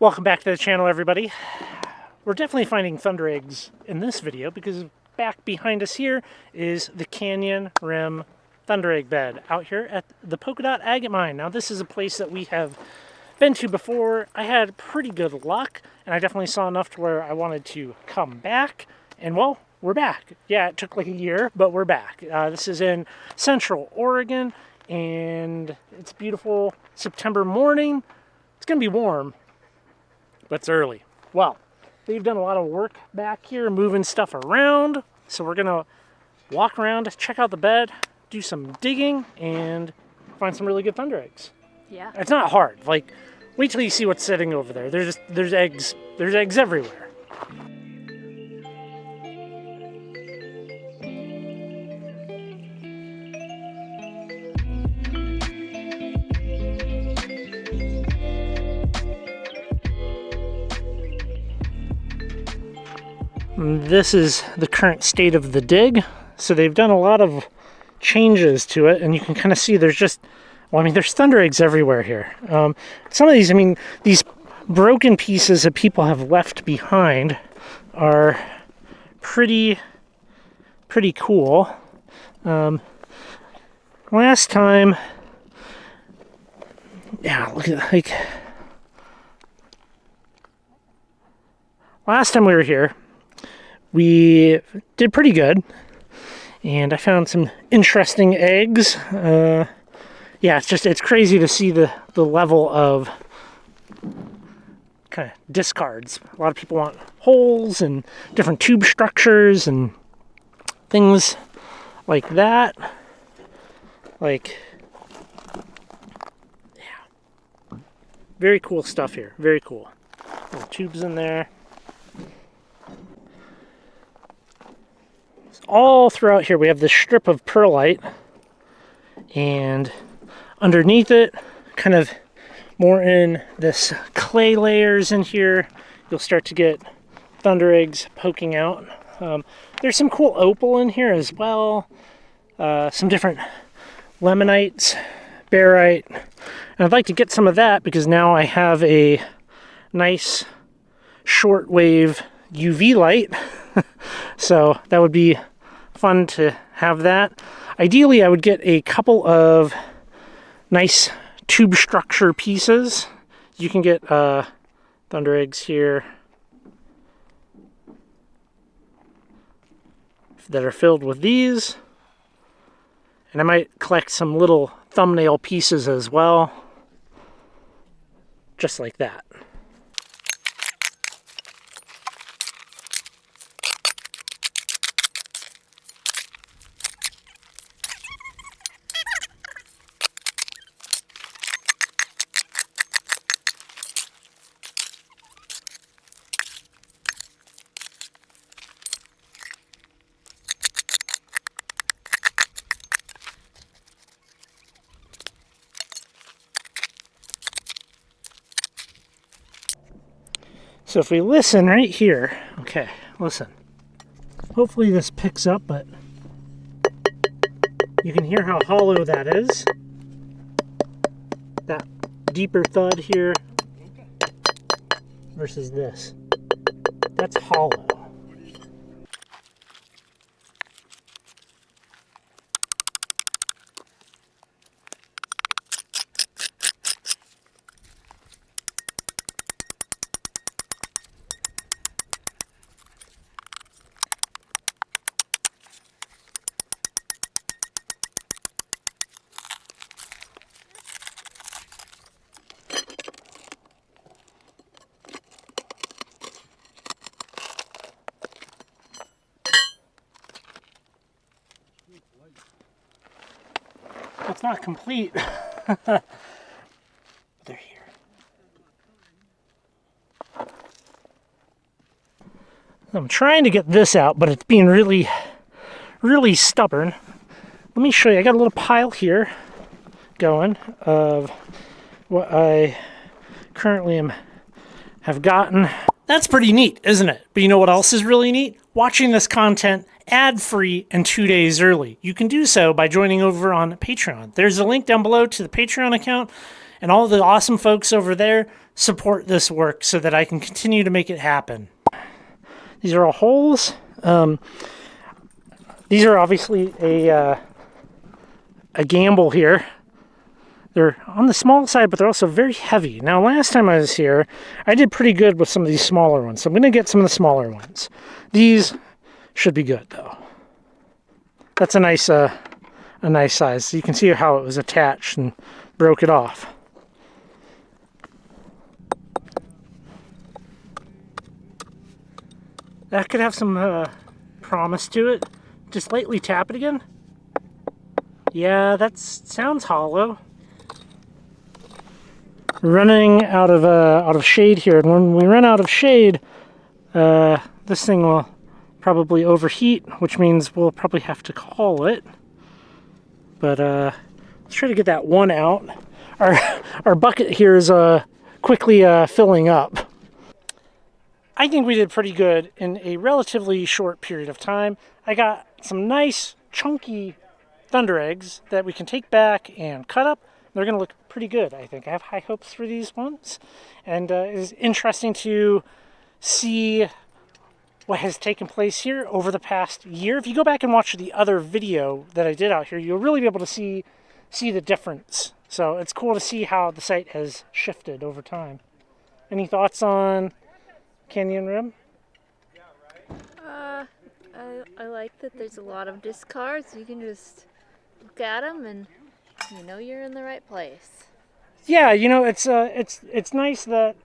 Welcome back to the channel, everybody. We're definitely finding Thundereggs in this video because back behind us here is the Canyon Rim Thunderegg bed out here at the Polka Dot Agate Mine. Now this is a place that we have been to before. I had pretty good luck and I definitely saw enough to where I wanted to come back, and well, we're back. Yeah, it took like a year, but we're back. This is in Central Oregon and it's a beautiful September morning. It's gonna be warm, but it's early. Well, they've done a lot of work back here, moving stuff around. So we're gonna walk around, check out the bed, do some digging, and find some really good Thundereggs. Yeah. It's not hard. Like, wait till you see what's sitting over there. There's eggs everywhere. This is the current state of the dig. So they've done a lot of changes to it, and you can kind of see there's just, well, I mean, there's Thundereggs everywhere here. Some of these, I mean, these broken pieces that people have left behind are pretty cool. Last time, yeah, look at, like, last time we were here, we did pretty good, and I found some interesting eggs. Yeah, it's crazy to see the level of kind of discards. A lot of people want holes and different tube structures and things like that. Like, yeah, very cool stuff here. Very cool. Little tubes in there. All throughout here we have this strip of perlite, and underneath it, kind of more in this clay layers in here, you'll start to get Thundereggs poking out. There's some cool opal in here as well, some different lemonites, barite, and I'd like to get some of that because now I have a nice shortwave UV light. So that would be fun to have that. Ideally, I would get a couple of nice tube structure pieces. You can get Thundereggs here that are filled with these. And I might collect some little thumbnail pieces as well. Just like that. So if we listen right here, okay, listen. Hopefully this picks up, but you can hear how hollow that is. That deeper thud here versus this. That's hollow. It's not complete. They're here. I'm trying to get this out, but it's being really stubborn. Let me show you. I got a little pile here going of what I currently have gotten. That's pretty neat, isn't it? But you know what else is really neat? Watching this content ad-free and 2 days early. You can do so by joining over on Patreon. There's a link down below to the Patreon account, and all the awesome folks over there support this work so that I can continue to make it happen. These are all holes. These are obviously a gamble here. They're on the small side, but they're also very heavy. Now, last time I was here, I did pretty good with some of these smaller ones, so I'm going to get some of the smaller ones. These should be good, though. That's a nice size. So you can see how it was attached and broke it off. That could have some promise to it. Just lightly tap it again. Yeah, that sounds hollow. We're running out of shade here, and when we run out of shade, this thing will probably overheat, which means we'll probably have to call it. But let's try to get that one out. Our bucket here is quickly filling up. I think we did pretty good in a relatively short period of time. I got some nice chunky Thundereggs that we can take back and cut up. They're going to look pretty good, I think. I have high hopes for these ones. And it is interesting to see what has taken place here over the past year. If you go back and watch the other video that I did out here, you'll really be able to see the difference. So it's cool to see how the site has shifted over time. Any thoughts on Canyon Rim? I like that there's a lot of discards. You can just look at them and you know you're in the right place. Yeah, you know, it's nice that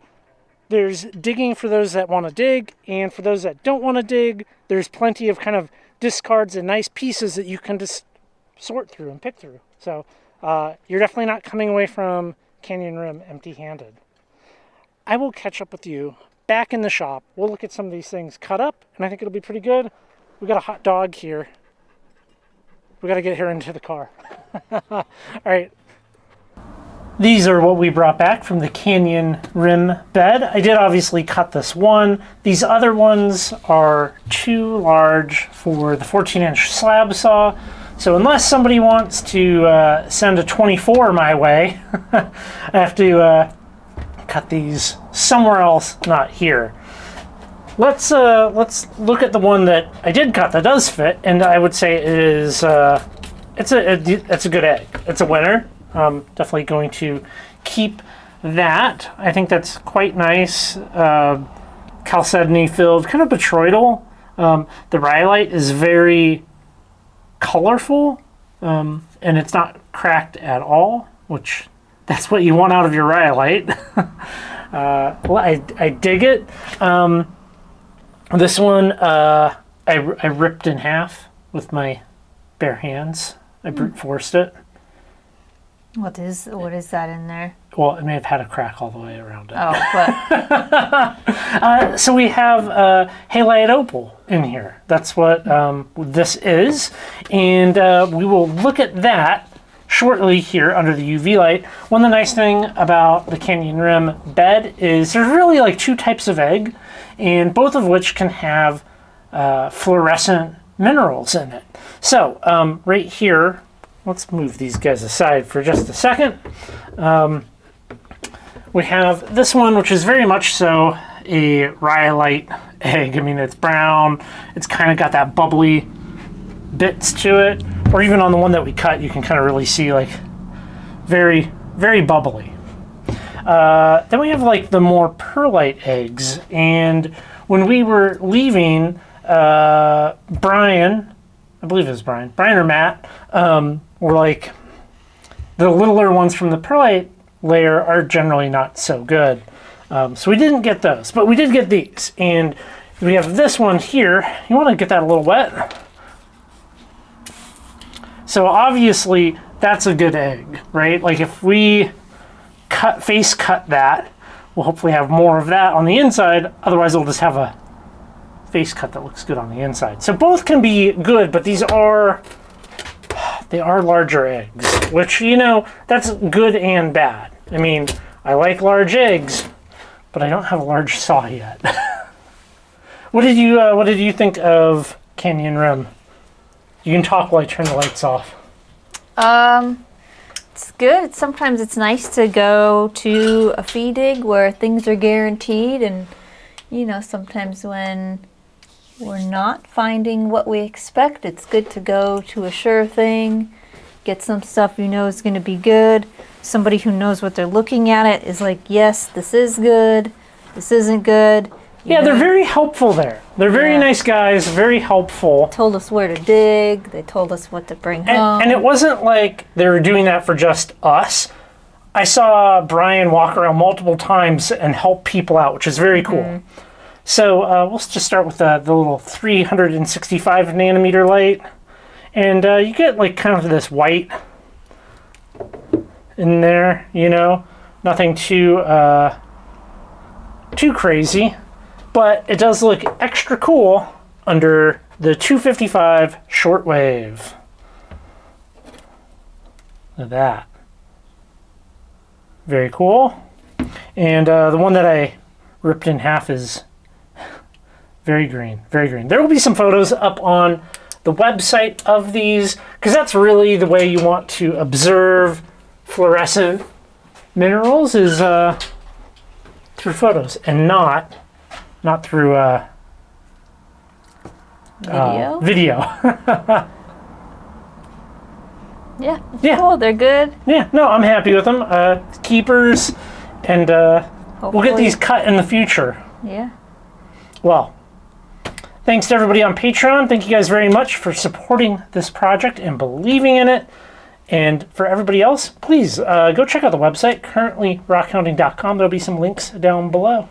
there's digging for those that want to dig, and for those that don't want to dig, there's plenty of kind of discards and nice pieces that you can just sort through and pick through. So you're definitely not coming away from Canyon Rim empty-handed. I will catch up with you back in the shop. We'll look at some of these things cut up, and I think it'll be pretty good. We got a hot dog here. We got to get her into the car. All right. These are what we brought back from the Canyon Rim bed. I did obviously cut this one. These other ones are too large for the 14-inch slab saw. So unless somebody wants to send a 24 my way, I have to cut these somewhere else, not here. Let's look at the one that I did cut that does fit, and I would say it is it's a good egg. It's a winner. Definitely going to keep that. I think that's quite nice. Chalcedony filled, kind of botryoidal. The rhyolite is very colorful, and it's not cracked at all, which that's what you want out of your rhyolite. I dig it. This one I ripped in half with my bare hands. I brute forced it. What is that in there? Well, it may have had a crack all the way around it. Oh, but so we have halide opal in here. That's what this is, and we will look at that shortly here under the UV light. One of the nice thing about the Canyon Rim bed is there's really like two types of egg, and both of which can have fluorescent minerals in it. So right here, let's move these guys aside for just a second. We have this one, which is very much so a rhyolite egg. I mean, it's brown. It's kind of got that bubbly bits to it. Or even on the one that we cut, you can kind of really see like very, very bubbly. Then we have like the more perlite eggs. And when we were leaving, Brian, I believe it was Brian or Matt, were like, the littler ones from the perlite layer are generally not so good. So we didn't get those, but we did get these. And we have this one here. You want to get that a little wet. So obviously that's a good egg, right? Like if we face cut that, we'll hopefully have more of that on the inside. Otherwise we'll just have a face cut that looks good on the inside. So both can be good, but they are larger eggs, which, you know, that's good and bad. I mean, I like large eggs, but I don't have a large saw yet. What did you think of Canyon Rim? You can talk while I turn the lights off. It's good. Sometimes it's nice to go to a feed dig where things are guaranteed, and you know, sometimes when we're not finding what we expect, it's good to go to a sure thing, get some stuff you know is going to be good. Somebody who knows what they're looking at it is like, yes, this is good, this isn't good. Yeah, they're very helpful there. They're very nice guys, very helpful. Told us where to dig, they told us what to bring home. And it wasn't like they were doing that for just us. I saw Brian walk around multiple times and help people out, which is very cool. So we'll just start with the little 365 nanometer light. And you get like kind of this white in there, you know, nothing too crazy, but it does look extra cool under the 255 shortwave. Look at that. Very cool. And the one that I ripped in half is very green, very green. There will be some photos up on the website of these, because that's really the way you want to observe fluorescent minerals, is through photos and not through video. Yeah, yeah, cool. They're good. Yeah, no, I'm happy with them. Keepers, and we'll get these cut in the future. Yeah. Well, thanks to everybody on Patreon. Thank you guys very much for supporting this project and believing in it. And for everybody else, please go check out the website, currently rockhounding.com. There'll be some links down below.